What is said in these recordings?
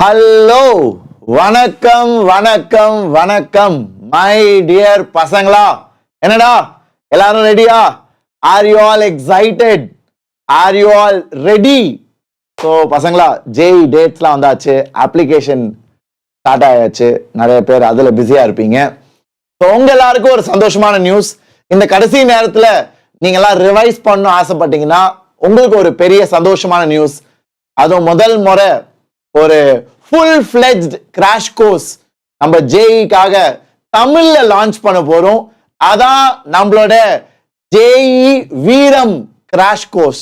Hello, வணக்கம் வணக்கம் வணக்கம் மை டியர் பசங்களா. என்னடா எல்லாரும் ரெடியா? Are you all excited? Are you all ready? So பசங்களா, ஜேஇ டேட்ஸ்லாம் வந்தாச்சு, அப்ளிகேஷன் ஸ்டார்ட் ஆயாச்சு, நிறைய பேர் அதுல பிஸியா இருப்பீங்க. ஸோ உங்க எல்லாருக்கும் ஒரு சந்தோஷமான நியூஸ். இந்த கடைசி நேரத்துல நீங்க எல்லாம் ரிவைஸ் பண்ண ஆசைப்பட்டீங்கன்னா உங்களுக்கு ஒரு பெரிய சந்தோஷமான நியூஸ். அதுவும் முதல் முறை ஒரு ஃபுல் ஃபிளெஜ்ட் கிராஷ் கோர்ஸ் நம்ம ஜேஇக்காக தமிழ்ல லான்ச் பண்ண போறோம். அதான் நம்மளோட ஜேஇ வீரம் crash course.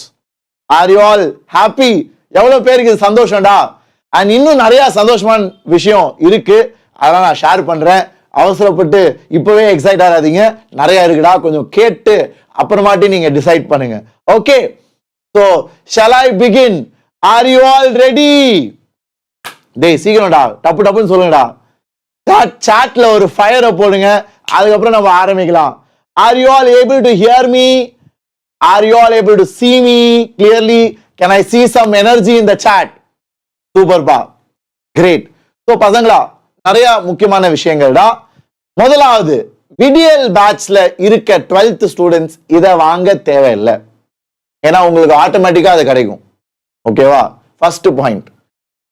Are you all happy? எவ்வளவு பேருக்கு சந்தோஷம்டா? அண்ட் இன்னும் நிறைய சந்தோஷமான விஷயம் இருக்கு, அதெல்லாம் நான் ஷேர் பண்றேன். அவசரப்பட்டு இப்பவே எக்ஸைட் ஆகாதீங்க, நிறைய இருக்குடா, கொஞ்சம் கேட்டு அப்புறமாட்டி நீங்க டிசைட் பண்ணுங்க. Okay, so shall I begin? Are you all ready? டேய் சீக்கிரம்டா, டப்பு டப்புன்னு சொல்லுங்கடா. சாட்ல ஒரு ஃபயரை போடுங்க, அதுக்கப்புறம் நம்ம ஆரம்பிக்கலாம். Are you all able to hear me? Are you all able to see me clearly? Can I see some energy in the chat? சூப்பர்பா, கிரேட். ஸோ பசங்களா, நிறைய முக்கியமான விஷயங்கள்டா. முதலாவது, விடியல் பேட்ச்ல இருக்க 12th ஸ்டூடெண்ட்ஸ் இதை வாங்க தேவையில்லை, ஏன்னா உங்களுக்கு ஆட்டோமேட்டிக்கா அது கிடைக்கும். ஓகேவா? First point.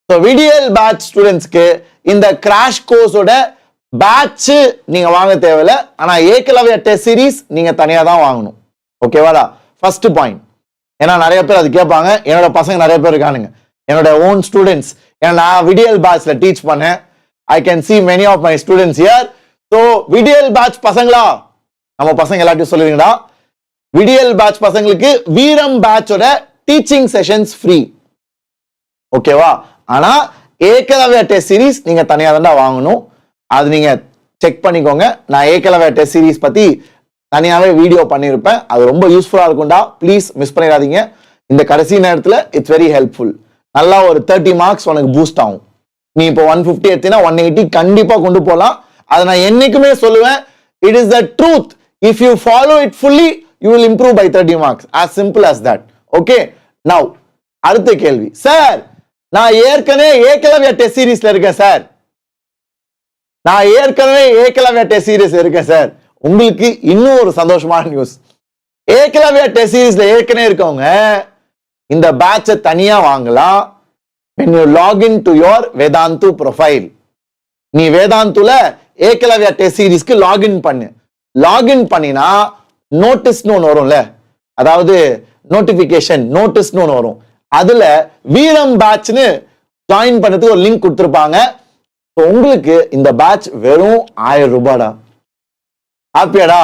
ஸோ விடியல் பேட்ச் ஸ்டூடெண்ட்ஸ்க்கு இந்த கிராஷ் கோர்ஸோட பேட்ச் நீங்க வாங்க தேவையில்லை, ஆனா ஏகலவ்யா டெஸ்ட் சீரிஸ் நீங்க தனியா தான் வாங்கணும். ஓகேவாடா? First point. ஏன்னா நிறைய பேர் அது கேட்பாங்க. என்னோட பசங்க நிறைய பேர் இருக்கானுங்க, என்னோட ஓன் ஸ்டூடெண்ட்ஸ். ஏன்னா நான் விடியல் பேட்ச்ல டீச் பண்ணேன். I can see many of my students here. So விடியல் பேட்ச் பசங்களா, நம்ம பசங்க எல்லாத்தையும் சொல்லுவீங்கடா, விடியல் பேட்ச் பசங்களுக்கு வீரம் பேட்சோட டீச்சிங் செஷன்ஸ் ஃப்ரீ. ஓகேவா? ஆனா ஏகலவ்யா டெஸ்ட் சீரிஸ் நீங்க தனியா தான் வாங்கணும். அது நீங்க செக் பண்ணிக்கோங்க. நான் ஏகலவ்யா டெஸ்ட் சீரிஸ் பத்தி தனியாவே வீடியோ பண்ணியிருப்பேன், அது ரொம்ப யூஸ்ஃபுல்லா இருக்கும்டா. ப்ளீஸ் மிஸ் பண்ணிடாதீங்க. இந்த கடைசி நேரத்துல இட்ஸ் வெரி ஹெல்ப்ஃபுல். நல்லா ஒரு 30 மார்க்ஸ் உனக்கு பூஸ்ட் ஆகும். நீ இப்போ 150 எடுத்தீங்கன்னா 180 கண்டிப்பா கொண்டு போகலாம். அதை நான் என்னைக்குமே சொல்லுவேன், it is the truth. If you follow it fully you will improve by 30 marks. as simple as that. Okay, now அடுத்த கேள்வி. சார், நான் ஏற்கனவே ஏகலவ்யா டெஸ்ட் சீரிஸ்ல இருக்கேன் சார். நான் ஏற்கனவே ஏகலவ்யா டெஸ்ட் சீரிஸ் இருக்கேன் சார். உங்களுக்கு இன்னும் ஒரு சந்தோஷமான நியூஸ். ஏகலவ்யா டெஸ்ட் சீரிஸ்ல ஏற்கனவே இருக்கவங்க இந்த பேட்சை தனியா வாங்கலாம். when you log in to your Vedantu profile. நீ வேதாந்துல ஏகலவ்யா டெஸ்ட் சீரிஸ்க்கு லாகின் பண்ணு. லாகின் பண்ணினா நோட்டீஸ்னு ஒன்று வரும்ல, அதாவது நோட்டிபிகேஷன் நோட்டீஸ்னு ஒன்று வரும். அதுல வீரம் பேட்ச்னு ஜாயின் பண்ணதுக்கு ஒரு லிங்க் கொடுத்துருப்பாங்க. உங்களுக்கு இந்த பேட்ச் வெறும் 1000 ரூபாடா. ஹாப்பியாடா?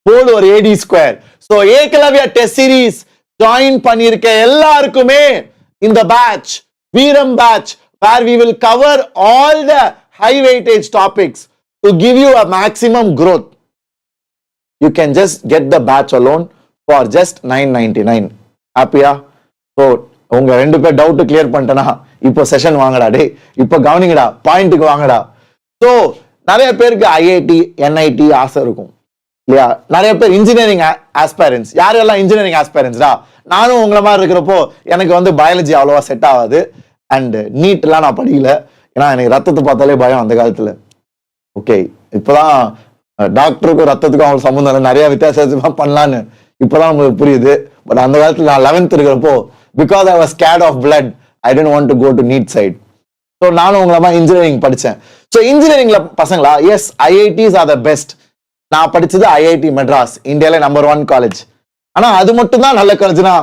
போடு ஒரு AD square. So Ekalavya test series join பண்ணியிருக்க எல்லாருக்குமே இந்த பேட்ச் வீரம் batch, where we will cover all the high weightage topics to give you a maximum growth. You can just get the batch alone for just 999. ஹாப்பியா? So உங்க 2 பேர் doubt clear பண்ணிட்டேனா, இப்போ session வாங்கடா. டே இப்போ கவனிங்கடா, பாயிண்ட்டுக்கு வாங்கடா. ஸோ நிறைய பேருக்கு IIT NIT ஆசை இருக்கும் இல்லையா? நிறைய பேர் இன்ஜினியரிங் ஆஸ்பைரன்ஸ். யாரெல்லாம் இன்ஜினியரிங் ஆஸ்பைரன்ஸ்டா? நானும் உங்களை மாதிரி இருக்கிறப்போ எனக்கு பயாலஜி அவ்வளோவா செட் ஆகாது. அண்ட் நீட்லாம் நான் படிக்கல, ஏன்னா எனக்கு ரத்தத்தை பார்த்தாலே பயம் அந்த காலத்துல. ஓகே, இப்போதான் டாக்டருக்கும் ரத்தத்துக்கும் அவங்க சம்மந்தம் இல்லை, நிறைய வித்தியாசமா பண்ணலான்னு இப்போதான் உங்களுக்கு புரியுது. பட் அந்த காலத்துல நான் 11th இருக்கிறப்போ, because I was scared of blood, I don't want to go to NEET side. So நானும் உங்களை மாதிரி இன்ஜினியரிங் படித்தேன். ஸோ இன்ஜினியரிங்ல பசங்களா, yes IITs are the best. நான் படிச்சது IIT மெட்ராஸ், இந்தியாவில நம்பர் 1 காலேஜ். ஆனா அது மட்டும் தான் நல்ல காலேஜ்னா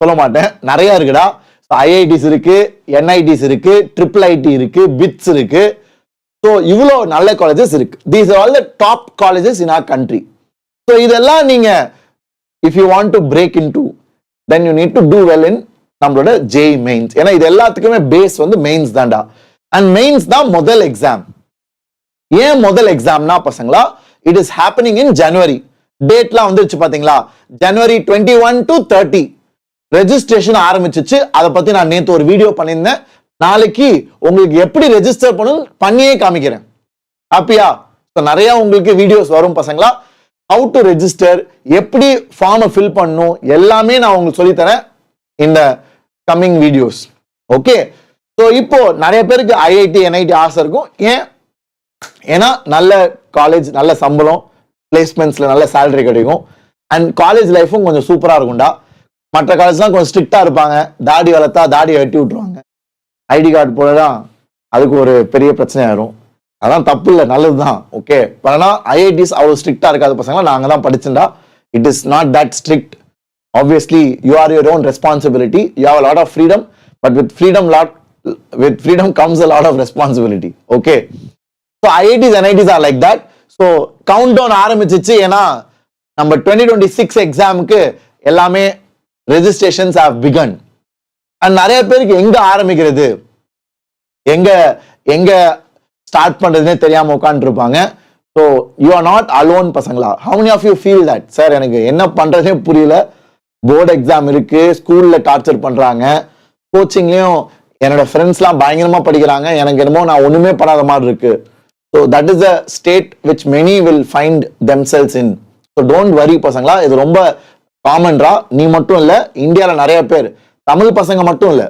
சொல்ல மாட்டேன், நிறைய இருக்குடா. IITs இருக்கு, NITs இருக்கு, IIIT இருக்கு, BITS இருக்கு. ஸோ இவ்வளோ நல்ல காலேஜஸ் இருக்கு. These are all the top colleges in our country. So இதெல்லாம் நீங்க if you want to break in to, then you need to do well in நம்மளோட JEE மெயின்ஸ். ஏன்னா இது எல்லாத்துக்குமே பேஸ் மெயின்ஸ் தான்டா. அண்ட் மெயின்ஸ் தான் முதல் எக்ஸாம். ஏன் முதல் எக்ஸாம்னா பசங்களா, it is happening in January. டேட்லாம் வந்துருச்சு பாத்தீங்களா? ஜனவரி 21 to 30 ரெஜிஸ்ட்ரேஷன் ஆரம்பிச்சிச்சு. அதை பத்தி நான் நேற்று ஒரு வீடியோ பண்ணியிருந்தேன். நாளைக்கு உங்களுக்கு எப்படி ரெஜிஸ்டர் பண்ணணும் பண்ணியே காமிக்கிறேன். ஹாப்பியா? நிறைய உங்களுக்கு வீடியோஸ் வரும் பசங்களா. ஹவு டு ரெஜிஸ்டர், எப்படி ஃபார்மை ஃபில் பண்ணணும், எல்லாமே நான் உங்களுக்கு சொல்லித்தரேன் இந்த கம்மிங் வீடியோஸ். ஓகே, ஸோ இப்போ நிறைய பேருக்கு ஐஐடி என்ஐடி ஆசை இருக்கும். ஏன்னா நல்ல காலேஜ், நல்ல சம்பளம், பிளேஸ்மெண்ட்ஸ்ல நல்ல சேலரி கிடைக்கும், அண்ட் காலேஜ் லைஃபும் கொஞ்சம் சூப்பரா இருக்கும்டா. மற்ற காலேஜ்லாம் கொஞ்சம் ஸ்ட்ரிக்டா இருப்பாங்க, தாடி வளர்த்தா தாடியை வெட்டி விட்டுருவாங்க, ஐடி கார்டு போலதான் அதுக்கு ஒரு பெரிய பிரச்சனை ஆயிரும். அதான் தப்பு இல்லை, நல்லதுதான். ஓகே, ஆனால் ஐஐடிஸ் அவ்வளோ ஸ்ட்ரிக்டா இருக்காது பசங்களா. நாங்கள் தான் படிச்சுட்டா, it is not that strict. Obviously you are your own responsibility, you have a lot of freedom, but with freedom comes a lot of responsibility. Okay, so IITs NITs are like that. So countdown ஆரம்பிச்சிச்சு. ஏன்னா நம்ம 2026 எக்ஸாமுக்கு எல்லாமே registrations have begun. And நிறைய பேருக்கு எங்க ஆரம்பிக்கிறது, எங்க ஸ்டார்ட் பண்றதுன்னே தெரியாம உட்காந்துட்டு இருப்பாங்க. So you are not alone பசங்களா. how many of you feel that? Sir எனக்கு என்ன பண்றதே புரியல, போர்டு எக்ஸாம் இருக்கு, ஸ்கூல்ல டார்ச்சர் பண்றாங்க, கோச்சிங்லயும் என்னோட ஃப்ரெண்ட்ஸ்லாம் பயங்கரமா படிக்கிறாங்க, எனக்கு என்னமோ நான் ஒண்ணுமே பண்ணாத மாதிரி இருக்கு. So that is a state which many will find themselves in. So don't worry பசங்களா, இது ரொம்ப காமன்ரா. நீ மட்டும் இல்ல, இந்தியாவில் நிறைய பேர், தமிழ் பசங்க மட்டும் இல்ல,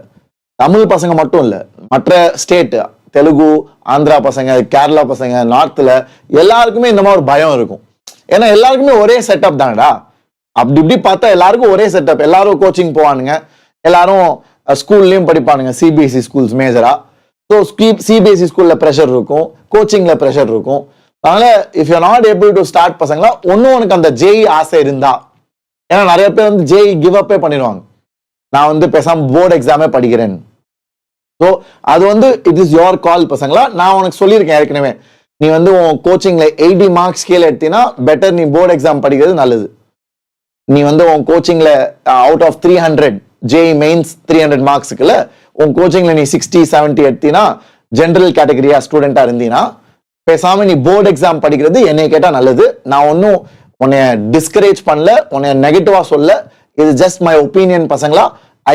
மற்ற ஸ்டேட், தெலுங்கு, ஆந்திரா பசங்க, கேரளா பசங்க, நார்த்ல எல்லாருக்குமே இந்த மாதிரி ஒரு பயம் இருக்கும். ஏன்னா எல்லாருக்குமே ஒரே செட்டப் தானடா. அப்படி இப்படி பார்த்தா எல்லாருக்கும் ஒரே செட்டப். எல்லாரும் கோச்சிங் போவானுங்க, எல்லாரும் ஸ்கூல்லையும் படிப்பானுங்க, சிபிஎஸ்சி ஸ்கூல்ஸ் மேஜரா. ஸோ சிபிஎஸ்சி ஸ்கூல்ல ப்ரெஷர் இருக்கும், கோச்சிங்ல ப்ரெஷர் இருக்கும். அதனால if you not able to start பசங்களா, ஒன்னும் உனக்கு அந்த ஜேஇ ஆசை இருந்தா, ஏன்னா நிறைய பேர் வந்து ஜேஇ கிவ் அப்பே பண்ணிடுவாங்க, நான் வந்து பேசாம போர்டு எக்ஸாமே படிக்கிறேன். ஸோ அது வந்து இட் இஸ் யோர் கால் பசங்களா. நான் உனக்கு சொல்லியிருக்கேன் ஏற்கனவே, நீ வந்து உன் கோச்சிங்ல 80 மார்க்ஸ் கீழே எடுத்தீங்கன்னா பெட்டர் நீ போர்டு எக்ஸாம் படிக்கிறது நல்லது. நீ வந்து உன் கோச்சிங்ல அவுட் ஆஃப் 300 ஜேஇ மெயின்ஸ் 300 மார்க்ஸுக்குல உன் கோச்சிங்ல நீ 60-70 எடுத்தீங்கன்னா, ஜென்ரல் கேட்டகரியா ஸ்டூடெண்டா இருந்தீங்கன்னா, பேசாம நீ போர்டு எக்ஸாம் படிக்கிறது என்னை கேட்டா நல்லது. நான் ஒன்னும் உன்னை டிஸ்கரேஜ் பண்ணல, உன்னை நெகட்டிவா சொல்ல, இது ஜஸ்ட் மை ஒப்பீனியன் பசங்களா.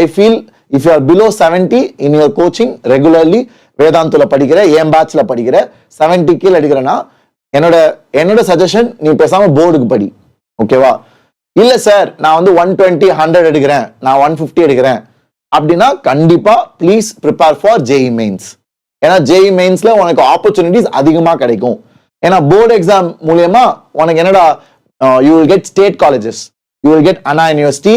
I feel if you are below 70 in your coaching regularly, வேதாந்துல படிக்கிற, என் பேட்ச்ல படிக்கிற, 70 கீழே எடுக்கிறேன்னா, என்னோட சஜஷன் நீ பேசாம போர்டுக்கு படி. ஓகேவா? இல்ல சார் நான் வந்து 120 100 எடுக்கிறேன், நான் 150 எடுக்கிறேன் அப்படின்னா, கண்டிப்பா please prepare for JE mains. ஏன்னா ஜேஇ மெயின்ஸ்ல உனக்கு ஆப்பர்ச்சுனிட்டிஸ் அதிகமா கிடைக்கும். ஏன்னா போர்டு எக்ஸாம் மூலியமா உனக்கு என்னடா, you will get state colleges, you will get Anna university,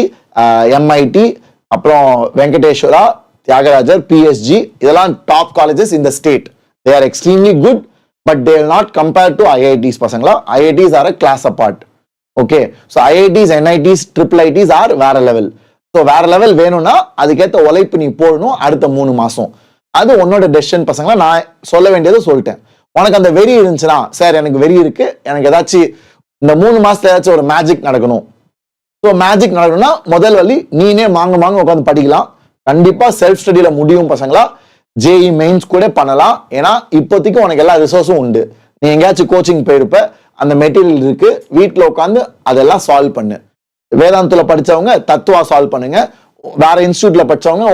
MIT, அப்புறம் வெங்கடேஸ்வரா, தியாகராஜர், பிஎஸ்ஜி, இதெல்லாம் டாப் காலேஜஸ் இந்த state. They are extremely good, but they will not compare to IITs பசங்களா. IITs are a class apart. Okay, so IITs NITs triple ITs are வேற level. So வேற level வேணும்னா அதுக்கேற்ற உழைப்பு நீ போடணும் அடுத்த 3 மாசம். அது உன்னோட டெசிஷன் பசங்களா. நான் சொல்ல வேண்டியதை சொல்லிட்டேன். உனக்கு அந்த வெறி இருந்துச்சுன்னா, சார் எனக்கு வெறி இருக்கு, எனக்கு ஏதாச்சும் இந்த 3 மாசத்துல ஏதாச்சும் ஒரு மேஜிக் நடக்கணும். ஸோ மேஜிக் நடக்கணும்னா முதல் வழி, நீனே மாங்க உட்காந்து படிக்கலாம். கண்டிப்பா செல்ஃப் ஸ்டடியில முடியும் பசங்களா. ஜேஇ மெயின்ஸ் கூட பண்ணலாம். ஏன்னா இப்போதைக்கு உனக்கு எல்லா ரிசோர்ஸும் உண்டு. நீ எங்கேயாச்சும் கோச்சிங் போயிருப்ப, அந்த மெட்டீரியல் இருக்கு, வீட்டில் உட்காந்து அதெல்லாம் சால்வ் பண்ணு. வேதாந்தத்துல படிச்சவங்க தத்துவா சால்வ் பண்ணுங்க, வேற இன்ஸ்டியூட்ல படிச்சவங்க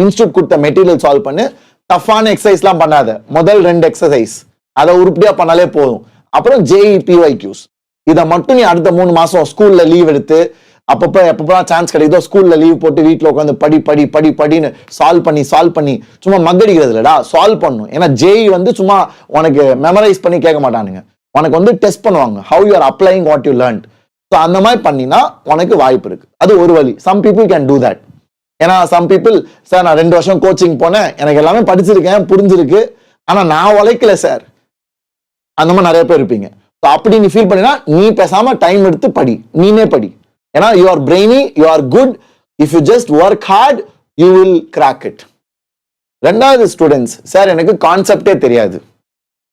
இன்ஸ்டியூட் கொடுத்த மெட்டீரியல் சால்வ் பண்ணு. டஃப்பான எக்ஸசைஸ்லாம் பண்ணாத, முதல் 2 எக்ஸசைஸ் அதை உருப்படியா பண்ணாலே போதும். அப்புறம் ஜேஇ பிஒய்க்யூஸ், இதை மட்டும் நீ அடுத்த 3 மாசம் ஸ்கூல்ல லீவ் எடுத்து, எப்பப்பெல்லாம் சான்ஸ் கிடைக்குதோ ஸ்கூல்ல லீவ் போட்டு வீட்டில் உட்காந்து படின்னு சால்வ் பண்ணி சும்மா மக்கடிக்கிறது இல்லடா, சால்வ் பண்ணும். ஏன்னா ஜேஇ வந்து சும்மா உனக்கு மெமரைஸ் பண்ணி கேட்க மாட்டானுங்க, உனக்கு வந்து டெஸ்ட் பண்ணுவாங்க, how you are applying what you learned. So அந்த மாதிரி பண்ணினா உனக்கு வாய்ப்பு இருக்கு. அது ஒரு வழி. Some people can do that. ஏன்னா சம் பீப்புள், சார் நான் 2 வருஷம் கோச்சிங் போனேன், எனக்கு எல்லாமே படிச்சிருக்கேன், புரிஞ்சிருக்கு, ஆனா நான் உழைக்கல சார், அந்த மாதிரி நிறைய பேர் இருப்பீங்க. ஸோ அப்படி நீ ஃபீல் பண்ணினா, நீ பேசாம டைம் எடுத்து படி, நீனே படி. ஏன்னா you are brainy, you are good, if you just work hard you will crack it. 2வது ஸ்டூடெண்ட்ஸ், சார் எனக்கு கான்செப்டே தெரியாது,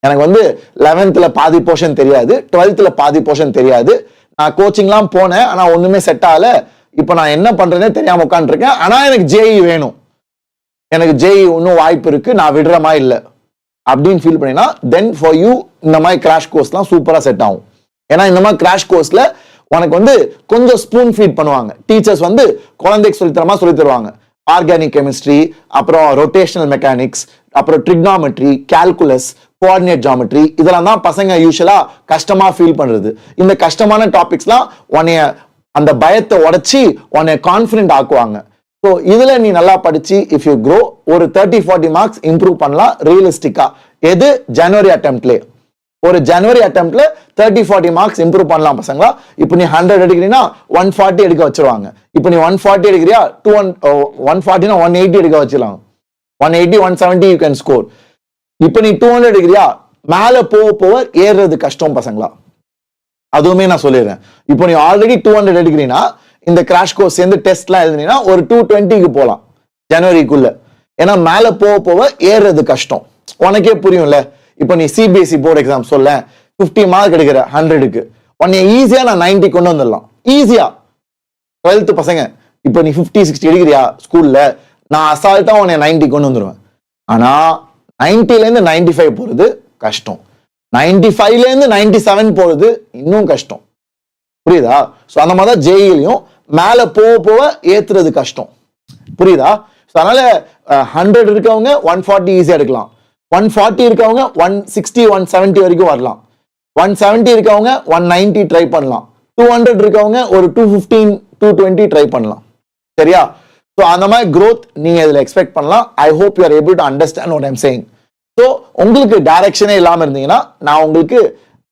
எனக்கு வந்து 11th பாதி போர்ஷன் தெரியாது, 12th பாதி போர்ஷன் தெரியாது, நான் கோச்சிங்லாம் போனேன் ஆனா ஒண்ணுமே செட் ஆகல, இப்போ நான் என்ன பண்றேனே தெரியாம உட்காந்துருக்கேன், ஆனா எனக்கு ஜேஇ வேணும், எனக்கு ஜேஇ இன்னும் வாய்ப்பு இருக்கு, நான் விடுற மாதிரி இல்லை அப்படின்னு ஃபீல் பண்ணினா, தென் ஃபார் யூ இந்த மாதிரி கிராஷ் கோர்ஸ்லாம் சூப்பரா செட் ஆகும். ஏன்னா இந்த மாதிரி கிராஷ் கோர்ஸ்ல உனக்கு வந்து கொஞ்சம் ஸ்பூன் ஃபீட் பண்ணுவாங்க. டீச்சர்ஸ் வந்து குழந்தைக்கு சொல்லித்தரமா சொல்லி தருவாங்க. ஆர்கானிக் கெமிஸ்ட்ரி, அப்புறம் ரொட்டேஷனல் மெக்கானிக்ஸ், அப்புறம் ட்ரிக்னாமெட்ரி, கால்குலஸ், கோஆர்டினேட் ஜாமெட்ரி, இதெல்லாம் தான் பசங்க யூஸ்வலா கஷ்டமா ஃபீல் பண்றது. இந்த கஷ்டமான டாபிக்ஸ்லாம் உன்னைய அந்த பயத்தை உடைச்சி உன்னை கான்ஃபிடென்ட் ஆக்குவாங்க. ஸோ இதுல நீ நல்லா படிச்சு இஃப் யூ க்ரோ ஒரு 30-40 மார்க்ஸ் இம்ப்ரூவ் பண்ணலாம் ரியலிஸ்டிக்கா. எது ஜனவரி அட்டெம்ப்ட்ல ஒரு ஜனவரி அட்டெம்ப்ட்ல 30-40 மார்க்ஸ் இம்ப்ரூவ் பண்ணலாம் பசங்களா. இப்போ நீ 100 எடுக்கிறீங்கன்னா 140 எடுக்க வச்சிருவாங்க. இப்போ நீ 140 எடுக்கிறியா 140 180 எடுக்க வச்சிடலாம். 180 170 யூ கேன் ஸ்கோர். இப்போ நீ 200 எடுக்கிறியா மேல போக ஏறுறது கஷ்டம் பசங்களா. அதுவுமே நான் சொல்லிடுறேன். இப்போ நீ ஆல்ரெடி 200 எடுக்கிறீங்கன்னா இந்த கிராஷ் கோர்ஸ் சேர்ந்து டெஸ்ட்லாம் எழுதுனீங்கன்னா ஒரு 220க்கு போகலாம் ஜனவரிக்குள்ள. ஏன்னா மேல போக ஏறுறது கஷ்டம். உனக்கே புரியும்ல. இப்போ நீ சிபிஎஸ்சி போர்டு எக்ஸாம் சொல்ல 50 மார்க் எடுக்கிற 100க்கு உன்னை ஈஸியா நான் 90 கொண்டு வந்துடலாம் ஈஸியா. 12th பசங்க இப்போ நீ 50-60 எடுக்கிறியா ஸ்கூல்ல நான் அசால்ட்டா உன்னை 90 கொண்டு வந்துடுவேன். ஆனா 90ல இருந்து 95 போறது கஷ்டம். 95ல இருந்து 97 போறது இன்னும் கஷ்டம். புரியுதா? சோ அந்த மாதிரி தான் ஜேஇலையும் மேல போக ஏத்துறது கஷ்டம். புரியுதா? அதனால 100 இருக்கவங்க 140 ஈஸியா எடுக்கலாம். 140 இருக்கவங்க 160 170 வரைக்கும் வரலாம். 170 இருக்கவங்க 190 ட்ரை பண்ணலாம். 200 இருக்கவங்க ஒரு 215 220 ட்ரை பண்ணலாம். சரியா? ஸோ அந்த மாதிரி growth நீங்க இதுல எக்ஸ்பெக்ட் பண்ணலாம். I hope you are able to understand what I'm saying. So உங்களுக்கு டைரக்ஷனே இல்லாம இருந்தீங்கன்னா நான் உங்களுக்கு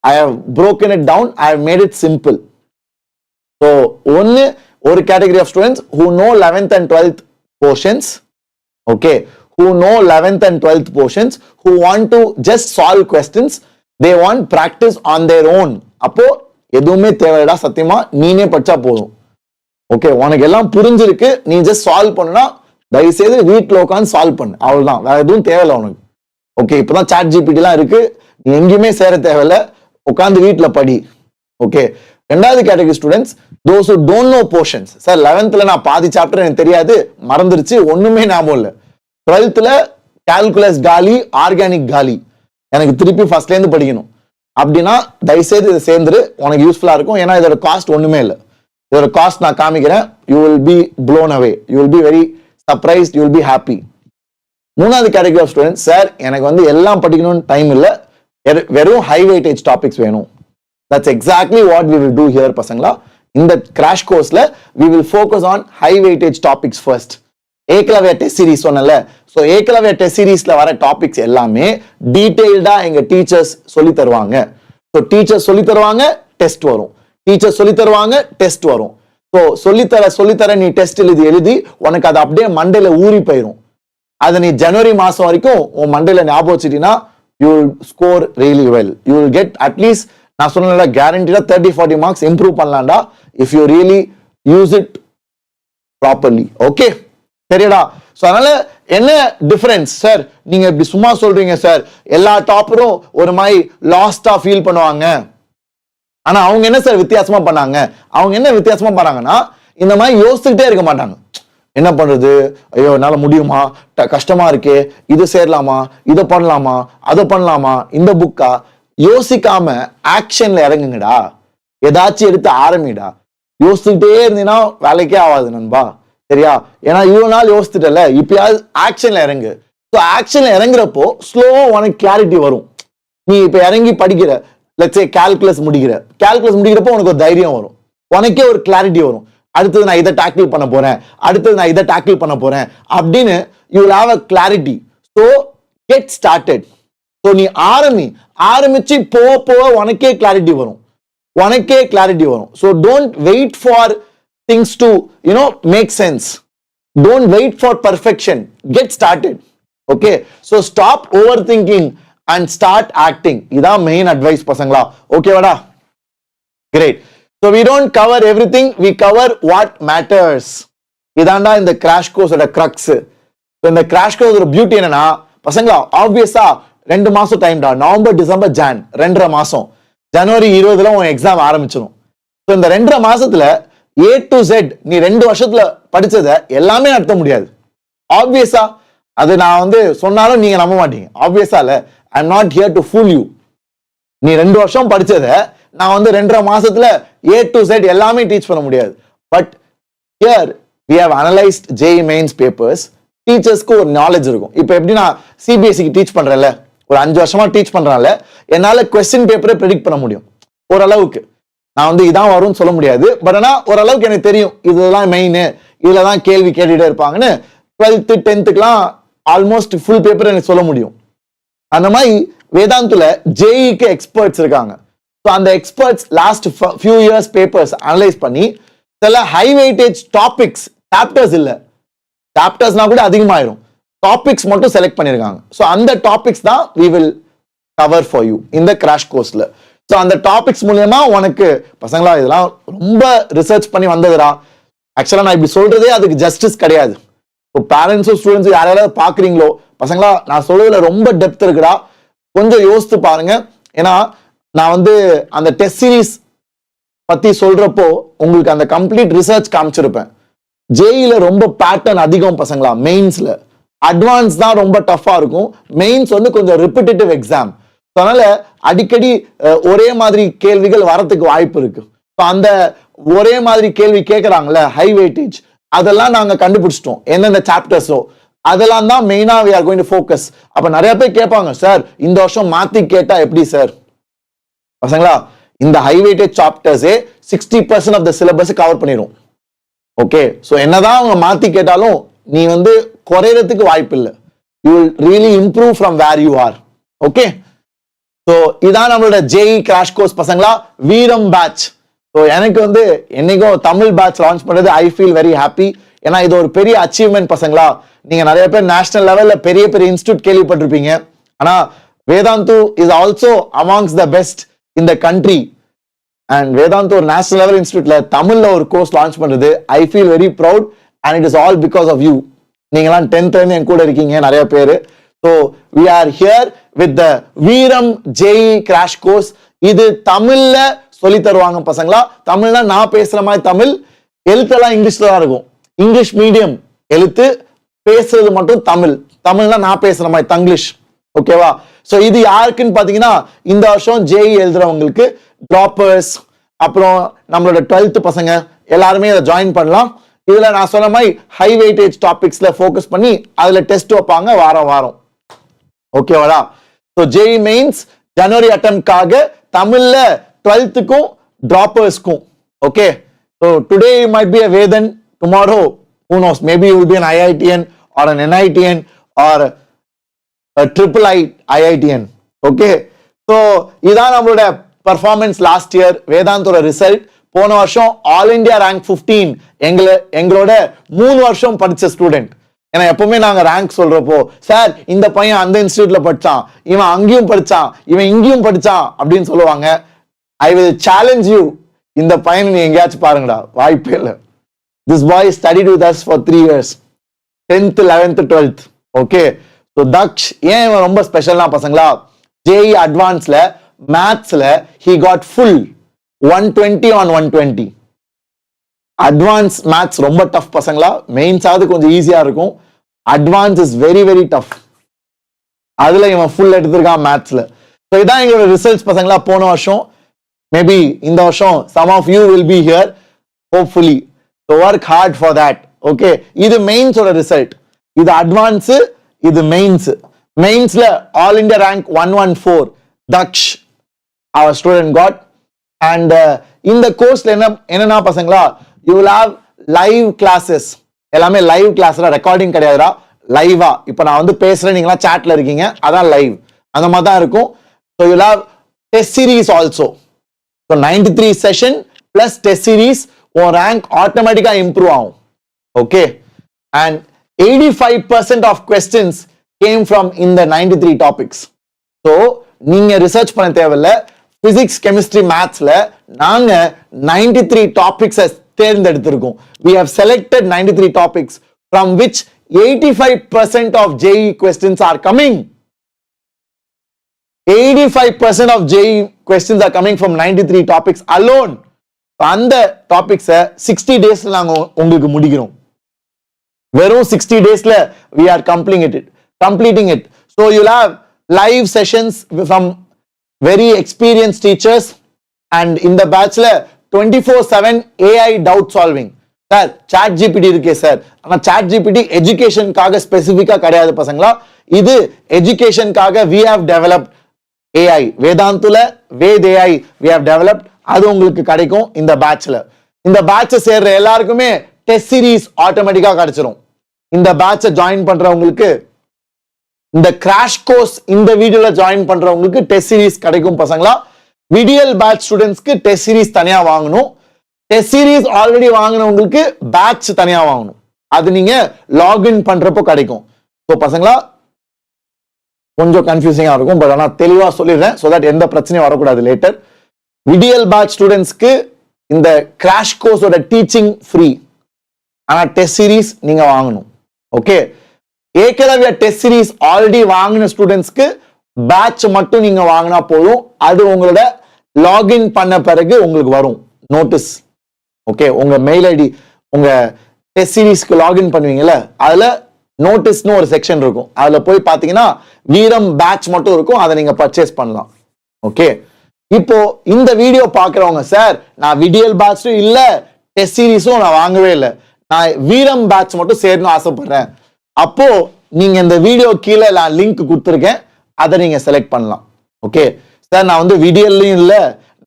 I have broken it down, I have made it simple. So ஒரு category of students who know 11th and 12th portions, okay, who know 11th and 12th portions, who want to just solve questions, they want practice on their own. அப்போ எதுவுமே தேவையில்லடா, சத்தியமா நீனே படிச்சா போதும். Okay, உனக்கு எல்லாம் புரிஞ்சிருக்கு, நீ ஜஸ்ட் சால்வ் பண்ணுனா தயவு செய்து வீட்டில் உட்காந்து சால்வ் பண்ணு, அவ்வளவுதான். வேற எதுவும் தேவையில்லை உனக்கு. ஓகே, இப்பதான் சாட் ஜிபிடி எல்லாம் இருக்கு, நீ எங்கேயுமே சேர தேவையில்ல, உட்காந்து வீட்டில் படி. ஓகே, ரெண்டாவது category students those who don't know portions. Sir 11th நான் பாதி சாப்டர் எனக்கு தெரியாது, மறந்துருச்சு, ஒண்ணுமே ஞாபகம் இல்லை. 12th கால்குலஸ் காலி, ஆர்கானிக் காலி, எனக்கு திருப்பி ஃபர்ஸ்ட்ல இருந்து படிக்கணும் அப்படின்னா தயவுசெய்து இதை சேர்ந்துரு, உனக்கு யூஸ்ஃபுல்லா இருக்கும். ஏன்னா இதோட காஸ்ட் ஒண்ணுமே இல்லை. இதோட காஸ்ட் நான் காமிக்கிறேன். You will be blown away, you will be very surprised, you will be happy. மூணாவது கேட்டகரி ஆஃப் ஸ்டூடெண்ட்ஸ், சார் எனக்கு வந்து எல்லாம் படிக்கணும்னு டைம் இல்லை, வெறும் ஹை வெயிட்டேஜ் டாபிக்ஸ் வேணும். That's exactly what we will do here பசங்களா. இந்த கிராஷ் கோர்ஸ்ல we will focus on high weightage topics first. Ekalavya test series சொன்னல, சோ ஏகலவ்யா டெஸ்ட் சீரிஸ்ல வர டாபிக்ஸ் எல்லாமே டீடைல்டா எங்க டீச்சர்ஸ் சொல்லி தருவாங்க. சோ டீச்சர்ஸ் சொல்லி தருவாங்க, டெஸ்ட் வரும். டீச்சர்ஸ் சொல்லி தருவாங்க, டெஸ்ட் வரும். சோ சொல்லித்தர நீ டெஸ்ட் எழுதி உனக்கு அது அப்படியே மண்டையில ஊறி போயிடும். அதை நீ ஜனவரி மாசம் வரைக்கும் உன் மண்டையில ஞாபகம் வச்சுட்டீங்கன்னா you will score really well. You will get at least, நான் சொன்னல, கேரண்டிடா 30-40 மார்க்ஸ் இம்ப்ரூவ் பண்ணலாம்டா if you really use it properly. Okay, சரிடா. சோ அதனால என்ன டிஃபரன்ஸ் சார்? நீங்க இப்படி சும்மா சொல்றீங்க சார், எல்லா டாப்பரும் ஒரு மாதிரி லாஸ்டா ஃபீல் பண்ணுவாங்க. ஆனா அவங்க என்ன சார் வித்தியாசமா பண்ணாங்க? அவங்க என்ன வித்தியாசமா பண்ணாங்கன்னா இந்த மாதிரி யோசிச்சுக்கிட்டே இருக்க மாட்டாங்க. என்ன பண்றது, ஐயோ என்னால முடியுமா, கஷ்டமா இருக்கே, இது சேரலாமா, இதை பண்ணலாமா, அதை பண்ணலாமா, இந்த புக்கா, யோசிக்காம ஆக்ஷன்ல இறங்குங்கடா. ஏதாச்சும் எடுத்து ஆரம்பிடா. யோசிச்சுட்டே இருந்தீங்கன்னா வேலைக்கே ஆகாது நண்பா. சரியா? ஏன்னா இவ்வளவு நாள் யோசிச்சுட்டல, இப்பயாவது ஆக்ஷன்ல இறங்கு. ஆக்ஷன்ல இறங்குறப்போ ஸ்லோவா உனக்கு கிளாரிட்டி வரும். நீ இப்ப இறங்கி படிக்கிற, லெட்ஸ் சே கால்குலஸ் முடிக்கிறப்போ உனக்கு ஒரு தைரியம் வரும், உனக்கே ஒரு கிளாரிட்டி வரும். அடுத்தது நான் இதை டாக்கிள் பண்ண போறேன், அடுத்தது நான் இதை டாக்கிள் பண்ண போறேன் அப்படின்னு you will have a clarity. So get started. So நீ ஆரம்பிச்சு போக உனக்கே கிளாரிட்டி வரும். So don't wait for things to make sense. Don't wait for perfection. Get started. Okay, so stop overthinking and start acting. இதான் main advice பசங்களா. Okay வாடா, great. So we don't cover everything, we cover what matters. இதாண்டா இந்த crash கோர்ஸோட crux. இந்த crash course ஒரு beauty என்னன்னா பசங்களா, ஆப்வியஸா 2 மாசம் டைம்டா, நவம்பர் டிசம்பர் ஜான் 2.5 மாசம். ஜனவரி 20 உன் எக்ஸாம் ஆரம்பிச்சிடும். ஸோ இந்த 2.5 மாசத்துல A to Z நீ 2 வருஷத்துல படிச்சதை எல்லாமே நடத்த முடியாது. ஆப்வியஸா அது நான் வந்து சொன்னாலும் நீங்க நம்ப மாட்டீங்க. ஆப்வியஸா இல்ல, I am not here to pool you. நீ 2 வருஷம் படிச்சதை நான் வந்து 2.5 மாசத்துல A to Z எல்லாமே டீச் பண்ண முடியாது. But here we have analyzed JEE mains papers. டீச்சர்ஸ்க்கு ஒரு நாலேஜ் இருக்கும். இப்போ எப்படி நான் சிபிஎஸ்சிக்கு டீச் பண்றேன்ல, ஒரு 5 வருஷமா டீச் பண்றனால என்னால கொஸ்டின் பேப்பரை ப்ரெடிக்ட் பண்ண முடியும். ஓரளவுக்கு நான் வந்து இதான் வரும்னு சொல்ல முடியாது, பட் ஆனா ஓரளவுக்கு எனக்கு தெரியும் இதெல்லாம் மெயின், இதுல தான் கேள்வி கேட்டுட்டே இருப்பாங்கன்னு 12th 10th almost full paper எனக்கு சொல்ல முடியும். அந்த மாதிரி வேதாந்துல ஜேஇக்கு எக்ஸ்பர்ட்ஸ் இருக்காங்க. ஸோ அந்த experts last few years papers analyse பண்ணி சில ஹை வெயிட்டேஜ் டாபிக்ஸ், சாப்டர்ஸ் இல்ல, சாப்டர்ஸ்னா கூட அதிகமாயிரும், டாபிக்ஸ் மட்டும் செலக்ட் பண்ணிருக்காங்க. ஸோ அந்த டாபிக்ஸ் தான் we will cover for you இந்த கிராஷ் கோர்ஸ்ல. ஸோ அந்த டாபிக்ஸ் மூலியமா உனக்கு பசங்களா இதெல்லாம் ரொம்ப ரிசர்ச் பண்ணி வந்ததுடா. ஆக்சுவலா நான் இப்படி சொல்றதே அதுக்கு ஜஸ்டிஸ் கிடையாது. இப்போ பேரண்ட்ஸும் ஸ்டூடெண்ட்ஸும் யாராவது பாக்குறீங்களோ பசங்களா, நான் சொல்றதுல ரொம்ப டெப்த் இருக்குடா, கொஞ்சம் யோசித்து பாருங்க. ஏன்னா நான் வந்து அந்த டெஸ்ட் சீரீஸ் பத்தி சொல்றப்போ உங்களுக்கு அந்த கம்ப்ளீட் ரிசர்ச் காமிச்சிருப்பேன். ஜேஇல ரொம்ப பேட்டர்ன் அதிகம் பசங்களா. மெயின்ஸ்ல அட்வான்ஸ் தான் ரொம்ப டஃபா இருக்கும். மெயின்ஸ் வந்து கொஞ்சம் ரிப்பிட்டேட்டிவ் எக்ஸாம். அதனால அடிக்கடி ஒரே மாதிரி கேள்விகள் வரத்துக்கு வாய்ப்பு இருக்கு. அந்த ஒரே மாதிரி கேள்வி கேட்கறாங்கல்ல, ஹை வெயிட்டேஜ், அதெல்லாம் நாங்க கண்டுபிடிச்சிட்டோம். எந்தெந்த சாப்டர்ஸோ அதெல்லாம் தான் மெயினா we are going to focus. அப்ப நிறைய பேர் கேட்பாங்க, சார் இந்த வருஷம் மாத்தி கேட்டா எப்படி சார்? பசங்களா, இந்த ஹை வெயிட்டேஜ் சாப்டர்ஸே 60% ஆஃப் த சிலபஸ் கவர் பண்ணிடும். ஓகே, ஸோ என்னதான் அவங்க மாத்தி கேட்டாலும் நீ வந்து குறையறதுக்கு வாய்ப்பு இல்லை. You will really improve from where you are. Okay, so இதான் நம்மளோட ஜேஇ கிராஷ் கோர்ஸ் பசங்களா, வீரம் பேட்ச். ஸோ எனக்கு வந்து என்னைக்கும் தமிழ் பேட்ச் லான்ச் பண்றது ஐ ஃபீல் வெரி ஹாப்பி. ஏன்னா இது ஒரு பெரிய அச்சீவ்மெண்ட் பசங்களா. நீங்க நிறைய பேர் நேஷனல் லெவல்ல பெரிய பெரிய இன்ஸ்டியூட் கேள்விப்பட்டிருப்பீங்க. ஆனா Vedantu is also amongst the best in the country. And Vedantu ஒரு நேஷனல் லெவல் இன்ஸ்டியூட்ல தமிழ்ல ஒரு கோர்ஸ் லான்ச் பண்றது I feel very proud. And it is all because of you. நீங்களாம் 10th என் கூட இருக்கீங்க நிறைய பேர். So we are here with the Veeram JEE crash course. இது தமிழ்ல சொல்லி தருவாங்க பசங்களா. தமிழ்னா நான் பேசுற மாதிரி தமிழ், எழுத்தெல்லாம் இங்கிலீஷ்ல தான் இருக்கும். இங்கிலீஷ் மீடியம் எழுத்து, பேசுறது மட்டும் தமிழ். தமிழ்னா நான் பேசுற மாதிரி தங்கிலீஷ். ஓகேவா? சோ இது யாருக்குன்னு பாத்தீங்கன்னா இந்த வருஷம் ஜேஇ எழுதுறவங்களுக்கு, டிராப்பர்ஸ், அப்புறம் நம்மளோட 12th பசங்க எல்லாருமே இதை ஜாயின் பண்ணலாம். இதுல நான் சொன்ன மாதிரி ஹை வெயிட்டேஜ் டாபிக்ஸ்ல ஃபோக்கஸ் பண்ணி அதுல டெஸ்ட் வைப்பாங்க வாரம் வாரம். ஓகேவாடா? ஸோ ஜேஇ மெயின்ஸ் ஜனவரி அட்டெம்ப்ட்காக தமிழ்ல 12th டிராப்பர்ஸ்க்கும். Okay, so today you might be a Vedhan, tomorrow who knows, maybe you will be an IITN or an NITN or a triple IITN. Okay, so இதான் நம்மளோட பர்ஃபார்மன்ஸ் லாஸ்ட் இயர் வேதாந்தோட ரிசல்ட். போன வருஷம் all India rank 15 எங்களோட 3 வருஷம் படிச்ச student. ஏன்னா எப்பவுமே நாங்க ரேங்க் சொல்றப்போ, சார் இந்த பையன் அந்த இன்ஸ்டியூட்ல படிச்சான், இவன் அங்கேயும் படிச்சான், இவன் இங்கேயும் படிச்சான் அப்படின்னு சொல்லுவாங்க. ஐ வில் சேலஞ்ச் யூ, இந்த பையன் நீ எங்கேயாச்சும் பாருங்கடா, வாய்ப்பே இல்லை. This boy studied with us for 3 years, 10th 11th 12th. Okay, so Daksh ஏன் இவன் ரொம்ப ஸ்பெஷல்னா பசங்களா, ஜேஇ அட்வான்ஸ்ல மேத்ஸ்ல he got full 120 on 120. Advance maths ரொம்ப டஃப் பசங்களா. மெயின்ஸ் ஆவது கொஞ்சம் ஈஸியா இருக்கும், advance is very very tough. அதுல இவன் ஃபுல் எடுத்திருக்கான் மேத்ஸ்ல. ஸோ இதான் எங்களோட ரிசல்ட்ஸ் பசங்களா போன வருஷம். மேபி இந்த வருஷம் some of you will be here hopefully. So work hard for that. Okay, இது மெயின்ஸ் ஓட ரிசல்ட். இது அட்வான்ஸ், இது மெயின்ஸ். மெயின்ஸ்ல all India rank 114 Daksh our student got. And இந்த கோர்ஸ்ல என்னன்னா பசங்களா, you will have live classes. எல்லாமே லைவ் கிளாஸ்ல, ரெக்கார்டிங் கிடையாதுடா, லைவா. இப்போ நான் வந்து பேசுறேன், நீங்களா சாட்ல இருக்கீங்க, அதான் லைவ். அந்த மாதிரி தான் இருக்கும். So you will have test series also. So 93 session plus test series, உன் ரேங்க் ஆட்டோமேட்டிக்கா இம்ப்ரூவ் ஆகும். Okay, and 85% of questions came from இந்த 93 டாபிக்ஸ். ஸோ நீங்க ரிசர்ச் பண்ண தேவையில்ல. பிசிக்ஸ், கெமிஸ்ட்ரி, மேத்ஸ்ல நாங்க 93 டாபிக்ஸை தேர்ந்தெடுத்திருக்கோம். We have selected 93 topics from which 85% of JEE questions are coming. 85% of JEE questions are coming from 93 topics alone. அந்த டாபிக்ஸை 60 டேஸ்ல நாங்க உங்களுக்கு முடிக்கிறோம். வெறும் 60 டேஸ்ல we are completing it. So you'll have live sessions from very experienced teachers, and in the batchல 24/7 AI doubt solving. சார் ChatGPT இருக்கே சார், ஆனா சாட் ஜிபிடி எஜுகேஷனுக்காக ஸ்பெசிஃபிக்கா கிடையாது பசங்களா. இது எஜுகேஷனுக்காக we have developed AI. வேதாந்துல Ved AI we have developed. அது உங்களுக்கு கிடைக்கும் இந்த பேட்ச்ல. இந்த பேட்ச் சேர்ற எல்லாருக்குமே டெஸ்ட் சீரிஸ் ஆட்டோமேட்டிக்கா கிடைச்சிரும். இந்த பேட்சை ஜாயின் பண்றவங்களுக்கு, இந்த கிராஷ் கோர்ஸ் இந்த வீடியோல ஜாயின் பண்றவங்களுக்கு டெஸ்ட் சீரிஸ் கிடைக்கும் பசங்களா. விடிஎல் பேட்ச் ஸ்டூடெண்ட்ஸ்க்கு டெஸ்ட் சீரிஸ் தனியா வாங்கணும். டெஸ்ட் சீரிஸ் ஆல்ரெடி வாங்கினவங்களுக்கு பேட்ச் தனியா வாங்கணும். அது நீங்க லாகின் பண்றப்போ கிடைக்கும். ஸோ பசங்களா கொஞ்சம் கன்ஃபியூசிங்கா இருக்கும், பட் ஆனால் தெளிவா சொல்லிடுறேன் ஸோ தட் எந்த பிரச்சனையும் வரக்கூடாது லேட்டர். விடிஎல் பேட்ச் ஸ்டூடெண்ட்ஸ்க்கு இந்த கிராஷ் கோர்ஸோட டீச்சிங் ஃப்ரீ, ஆனா டெஸ்ட் சீரிஸ் நீங்க வாங்கணும். Okay, Ekalavya test series already வாங்கின ஸ்டூடெண்ட்ஸ்க்கு பேட்ச் மட்டும் நீங்க வாங்கினா போதும். அது உங்களோட லாகின் பண்ண பிறகு உங்களுக்கு வரும் நோட்டீஸ். ஓகே, உங்க மெயில் ஐடி, உங்க டெஸ்ட் சீரிஸ்க்கு லாகின் பண்ணுவீங்கல்ல, அதுல நோட்டீஸ்னு ஒரு செக்ஷன் இருக்கும். அதுல போய் பாத்தீங்கன்னா வீரம் பேட்ச் மட்டும் இருக்கும், அதை நீங்க பர்ச்சேஸ் பண்ணலாம். ஓகே, இப்போ இந்த வீடியோ பாக்குறவங்க, சார் நான் விடிஎல் பேட்சும் இல்ல டெஸ்ட் சீரிஸும் நான் வாங்கவே இல்லை, நான் வீரம் பேட்ச் மட்டும் சேரணும்னு ஆசைப்படுறேன், அப்போ நீங்க இந்த வீடியோ கீழே நான் லிங்க் கொடுத்துருக்கேன், அதை நீங்க செலக்ட் பண்ணலாம். ஓகே சார், நான் வந்து விடிஎல்லையும் இல்ல,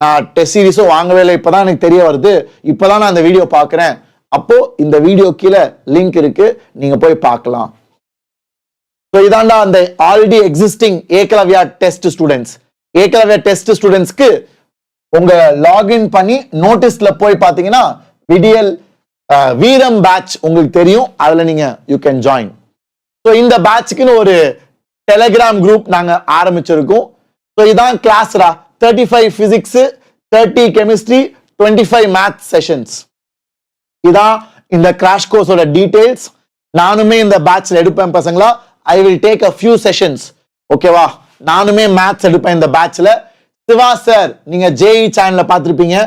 நான் டெஸ்ட் சீரிஸும் வாங்கவே இல்லை, இப்பதான் எனக்கு தெரிய வருது, இப்பதான் நான் இந்த வீடியோ பாக்குறேன், அப்போ இந்த வீடியோ கீழே லிங்க் இருக்கு, நீங்க போய் பார்க்கலாம். இதாண்டா அந்த already existing Ekalavya test students. Ekalavya test ஸ்டூடெண்ட்ஸ்க்கு உங்க லாகின் பண்ணி நோட்டீஸ்ல போய் பாத்தீங்கன்னா விடிஎல் வீரம் பேட்ச் உங்களுக்கு தெரியும், அதுல நீங்க யூ கேன் ஜாயின். ஸோ இந்த பேட்சுக்குன்னு ஒரு டெலிகிராம் குரூப் நாங்க ஆரம்பிச்சிருக்கோம். ஸோ இதான் கிளாஸ்ரா, 35 பிசிக்ஸ், 30 கெமிஸ்ட்ரி, 25 மேத்ஸ் செஷன்ஸ். இதான் இந்த கிராஷ் கோர்ஸோட டீடைல்ஸ். நானுமே இந்த பேட்ச்ல எடுப்பேன் பசங்களா. I will take a few sessions. ஓகேவா, நானுமே மேத்ஸ் எடுப்பேன் இந்த பேட்ச்ல. சிவா சார் நீங்க ஜேஇ சேனல்ல பார்த்திருப்பீங்க,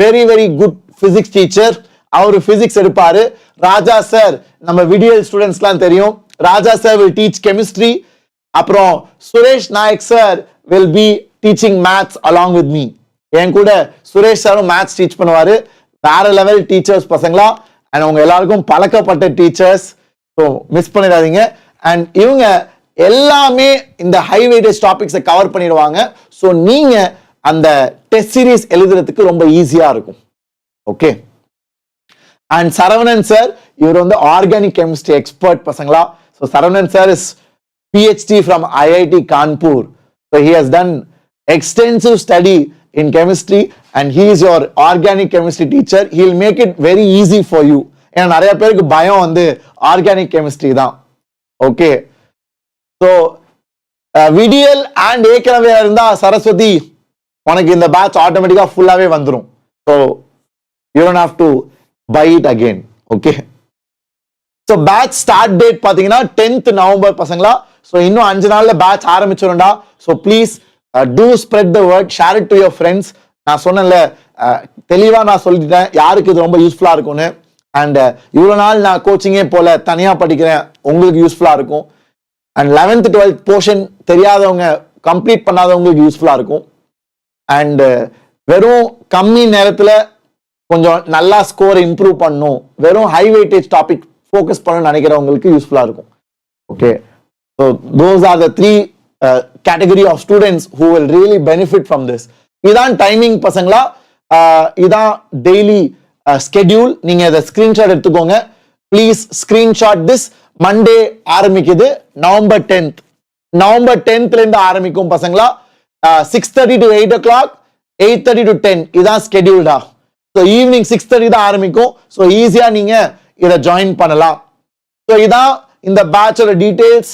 very very good physics teacher, அவரு பிசிக்ஸ் எடுப்பாரு. ராஜா சார் நம்ம விடிஎல் ஸ்டூடெண்ட்ஸ்லாம் தெரியும், Raja sir will teach chemistry. அப்புறம் Suresh Nayak sir will be teaching maths along with me. என் கூட சுரேஷ் சாரும் மேத்ஸ் டீச் பண்ணுவாரு. வேற லெவல் டீச்சர்ஸ் பசங்களா, அண்ட் அவங்க எல்லாருக்கும் பழக்கப்பட்ட டீச்சர்ஸ், ஸோ மிஸ் பண்ணிடாதீங்க. அண்ட் இவங்க எல்லாமே இந்த ஹை வெயிட்டேஜ் டாபிக்ஸை கவர் பண்ணிடுவாங்க. ஸோ நீங்க அந்த டெஸ்ட் சீரிஸ் எழுதுறதுக்கு ரொம்ப ஈஸியா இருக்கும். ஓகே, அண்ட் சரவணன் சார் இவர் வந்து ஆர்கானிக் கெமிஸ்ட்ரி எக்ஸ்பர்ட் பசங்களா. So Saravanan sir is PhD from IIT Kanpur. So he has done extensive study in chemistry and he is your organic chemistry teacher. He will make it very easy for you. ஏன்னா நிறைய பேருக்கு பயம் வந்து organic chemistry தான். Okay, so VTL and Ekalavya இருந்தா சரஸ்வதி உனக்கு இந்த batch ஆட்டோமேட்டிக்கா ஃபுல்லாவே வந்துடும். So you don't have to buy it again. Okay, so batch start date பாத்தீங்கன்னா 10th November பசங்களா. so இன்னும் 5 நாள்ல batch ஆரம்பிச்சிரும்டா. so please do spread the word, share it to your friends. நான் சொன்னேன்ல, தெளிவா நான் சொல்லிட்டேன் யாருக்கு இது ரொம்ப யூஸ்ஃபுல்லா இருக்கும்னு. அண்ட் இவ்வளவு நாள் நான் கோச்சிங்கே போல தனியா படிக்கிறேன், உங்களுக்கு யூஸ்ஃபுல்லா இருக்கும். அண்ட் 11th 12th போர்ஷன் தெரியாதவங்க, கம்ப்ளீட் பண்ணாதவங்களுக்கு யூஸ்ஃபுல்லா இருக்கும். அண்ட் வெறும் கம்மி நேரத்துல கொஞ்சம் நல்லா ஸ்கோர் இம்ப்ரூவ் பண்ணும், வெறும் ஹை வெயிட்டேஜ் டாபிக் ஃபோக்கஸ் பண்ணணும்னு நினைக்கிறவங்களுக்கு யூஸ்ஃபுல்லா இருக்கும். Okay, so those are the 3 category of students who will really benefit from this. இதான் டைமிங் பசங்களா, இதான் டெய்லி ஸ்கெடியூல். நீங்க இதை ஸ்கிரீன்ஷாட் எடுத்துக்கோங்க ப்ளீஸ். Screenshot this. மண்டே ஆரம்பிக்குது நவம்பர் 10th. நவம்பர் 10th இருந்து ஆரம்பிக்கும் பசங்களா. 6:30 to 8 o'clock, 8:30 to 10 இதான் ஸ்கெடியூல்டா. ஸோ ஈவினிங் 6:30 தான் ஆரம்பிக்கும். ஸோ ஈஸியா நீங்க இதை ஜாயின் பண்ணலாம். ஸோ இதான் இந்த பேட்சோட டீடைல்ஸ்.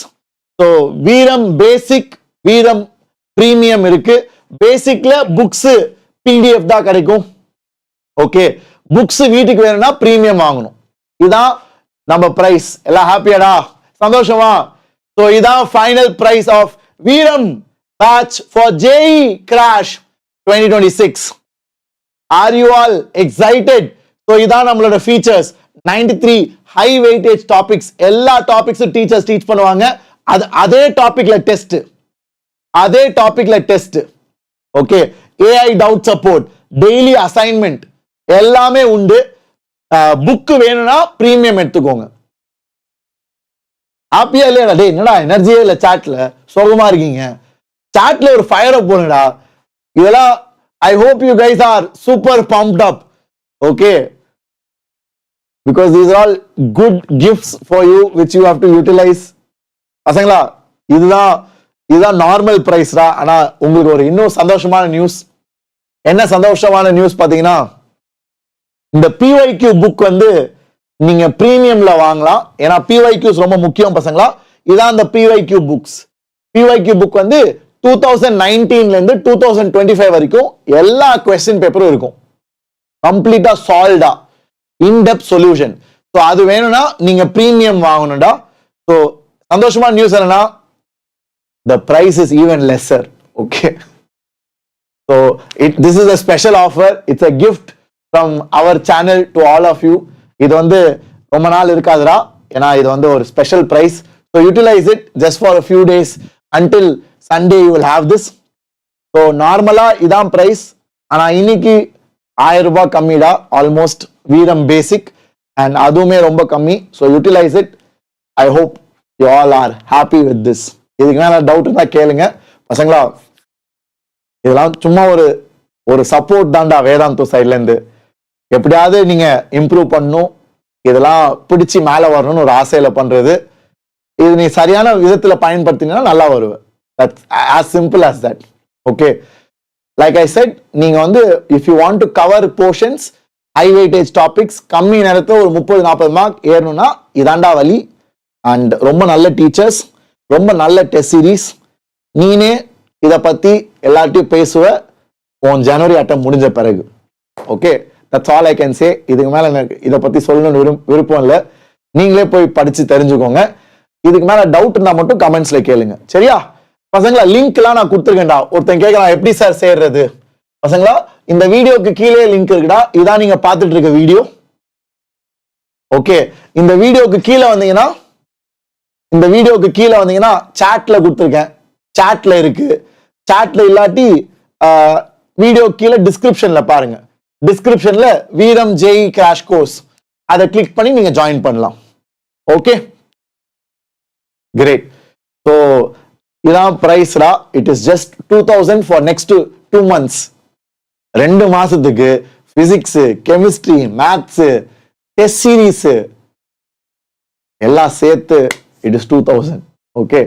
ஸோ வீரம் பேசிக், வீரம் பிரீமியம் இருக்கு. பேசிக்ல புக்ஸ் PDF தான் கிடைக்கும். ஓகே, புக்ஸ் வீட்டுக்கு வேணும்னா பிரீமியம் வாங்கணும். இதான் நம்ம பிரைஸ். எல்லாம் ஹாப்பியாடா, சந்தோஷமா? ஸோ இதான் ஃபைனல் பிரைஸ் ஆஃப் வீரம் batch for JEE Crash 2026. Are you all excited? So இதான் நம்மளோட ஃபீச்சர்ஸ். 93 ஹை வெயிட்டேஜ் டாபிக்ஸ், எல்லா டாபிக்ஸும் டீச்சர்ஸ் டீச் பண்ணுவாங்க. அதே டாபிக்ல டெஸ்ட், அதே டாபிக்ல test. Okay, AI doubt support, daily assignment எல்லாமே உண்டு. புக் வேணும்னா பிரீமியம் எடுத்துக்கோங்க. ஹாப்பியா இல்லையா? டே என்னடா எனர்ஜியே இல்லை, சாட்ல சோகமா இருக்கீங்க, சாட்ல ஒரு ஃபயர் அப் போனுடா. இதெல்லாம் I hope you guys are super pumped up. Okay. because these are all good gifts for you which you have to utilize. பசங்களா இதுதான் நார்மல் பிரைஸ்ரா. ஆனா உங்களுக்கு ஒரு இன்னும் சந்தோஷமான நியூஸ். என்ன சந்தோஷமான நியூஸ் பாத்தீங்கன்னா, இந்த PYQ புக் வந்து நீங்க பிரீமியம்ல வாங்கலாம். ஏன்னா PYQs ரொம்ப முக்கியம் பசங்களா. இதான் அந்த PYQ புக்ஸ். PYQ புக் வந்து 2019ல இருந்து 2025 வரைக்கும் எல்லா கொஸ்டின் பேப்பரும் இருக்கும். கம்ப்ளீட்டா சால்வ்டா இன்டெப்த் சொல்யூஷன். ஸோ அது வேணும்னா நீங்க பிரீமியம் வாங்கணும்டா. ஸோ சந்தோஷமான நியூஸ் என்னன்னா, the price is even lesser. Okay, so this is a special offer. It's a gift from our channel to all of you. இது வந்து ரொம்ப நாள் இருக்காதுடா. ஏன்னா இது வந்து ஒரு special price. So utilize it just for a few days until Sunday you will have this. So நார்மலா இதான் பிரைஸ். ஆனா இன்னைக்கு 1000 ரூபாய் கம்மிடா. ஆல்மோஸ்ட் வீரம் பேசிக் அண்ட் அதுவுமே ரொம்ப கம்மி. So utilize it. I hope you all are happy with this. இதுக்கு மேல டவுட் இருந்தா கேளுங்க பசங்களா. இதெல்லாம் சும்மா ஒரு சப்போர்ட் தான்டா வேதாந்தோ சைட்ல இருந்து. எப்படியாவது நீங்க இம்ப்ரூவ் பண்ணும், இதெல்லாம் பிடிச்சி மேல வரணும்னு ஒரு ஆசையில பண்றது. இது நீ சரியான விதத்துல பயன்படுத்தினா நல்லா வருவேன். That's as simple as that. Okay, like I said, நீங்க வந்து if you want to cover portions, high weightage topics, கம்மி நேரத்துல ஒரு 30-40 மார்க் ஏறணும்னா இதாண்டா வழி. அண்ட் ரொம்ப நல்ல டீச்சர்ஸ், ரொம்ப நல்ல டெஸ்ட் சீரீஸ். நீனே இதை பத்தி எல்லார்ட்டையும் பேசுவ உன் ஜனவரி அட்டம் முடிஞ்ச பிறகு. Okay, that's all I can say. இதுக்கு மேல எனக்கு இதை பத்தி சொல்லணும்னு விருப்பம் இல்லை. நீங்களே போய் படிச்சு தெரிஞ்சுக்கோங்க. இதுக்கு மேல டவுட் இருந்தா மட்டும் கமெண்ட்ஸ்ல கேளுங்க. சரியா பசங்களா? லிங்க் எல்லாம் நான் கொடுத்துருக்கேன்டா. ஒருத்தன் கேட்கலாம் எப்படி சார் சேர்றது. பசங்களா, இந்த வீடியோக்கு கீழே லிங்க் இருக்குடா. இதான் நீங்க பார்த்துட்டு இருக்க வீடியோ. ஓகே, இந்த வீடியோக்கு கீழே வந்தீங்கன்னா சாட்ல கொடுத்துருக்கேன். சாட்ல இருக்கு. சாட்ல இல்லாட்டி வீடியோ கீழே டிஸ்கிரிப்ஷன்ல பாருங்க. டிஸ்கிரிப்ஷன்ல வீரம் ஜெய் கிராஷ் கோர்ஸ் அதை கிளிக் பண்ணி நீங்க ஜாயின் பண்ணலாம். Okay, great. ஸோ இதான் பிரைஸ்ரா. It is just 2000 for next 2 months. 2 மாசத்துக்கு physics, chemistry, maths, test series எல்லாம் சேர்த்து it is 2000. Okay,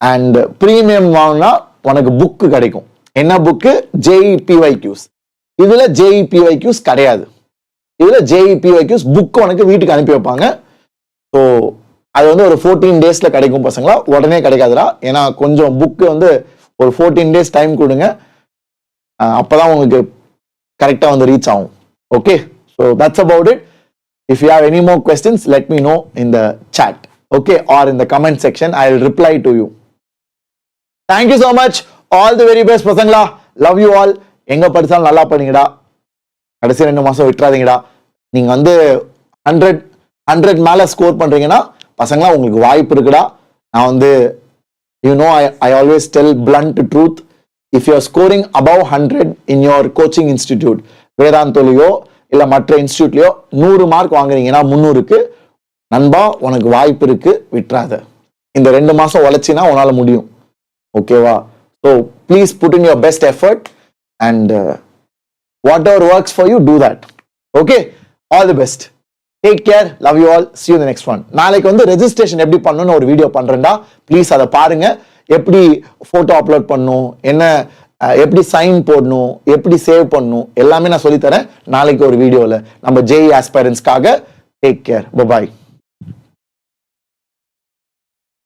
and premium வாங்கினா உனக்கு புக்கு கிடைக்கும். என்ன புக்கு? JEPYQs. இதுல JEPYQs கிடையாது. இதுல JEPYQs புக் உனக்கு வீட்டுக்கு அனுப்பி வைப்பாங்க. ஸோ அது வந்து ஒரு 14 daysல கிடைக்கும் பசங்களா. உடனே கிடைக்காதுடா. ஏன்னா கொஞ்சம் புக்கு வந்து ஒரு 14 days டைம் கொடுங்க. அப்பதான் உங்களுக்கு கரெக்டா வந்து ரீச் ஆகும். Okay, so that's about it. If you have any more questions let me know in the chat. Okay, or in the comment section. I will reply to you. Thank you so much. All the very best பசங்களா. Love you all. எங்க படிச்சாலும் நல்லா பண்ணீங்கடா. கடைசி 2 மாசம் விட்டுறாதீங்கடா. நீங்க வந்து 100 மேல score பண்றீங்கன்னா பசங்களா உங்களுக்கு வாய்ப்பு இருக்குடா. நான் வந்து I always tell blunt truth. If you are scoring above 100 in your coaching institute, வேதாந்தோலியோ இல்ல மற்ற இன்ஸ்டிடியூட்லயோ 100 மார்க் வாங்குறீங்கன்னா 300க்கு நண்பா உனக்கு வாய்ப்பு இருக்கு, விட்டுறாத. இந்த 2 மாசம் உழைச்சினா உன்னால முடியும். ஓகேவா? So please put in your best effort and whatever works for you, do that. Okay, all the best. Take care. Love you all. See you in the next one. நாளைக்கு வந்து ரெஜிஸ்ட்ரேஷன் எப்படி பண்ணணும்னு ஒரு வீடியோ பண்றேன்டா. ப்ளீஸ் அதை பாருங்க. எப்படி photo upload பண்ணணும், என்ன எப்படி சைன் போடணும், எப்படி சேவ் பண்ணணும் எல்லாமே நான் சொல்லித்தரேன் நாளைக்கு ஒரு வீடியோல. நம்ம JEE ஆஸ்பைரன்ஸ்க்காக. Take care. பை.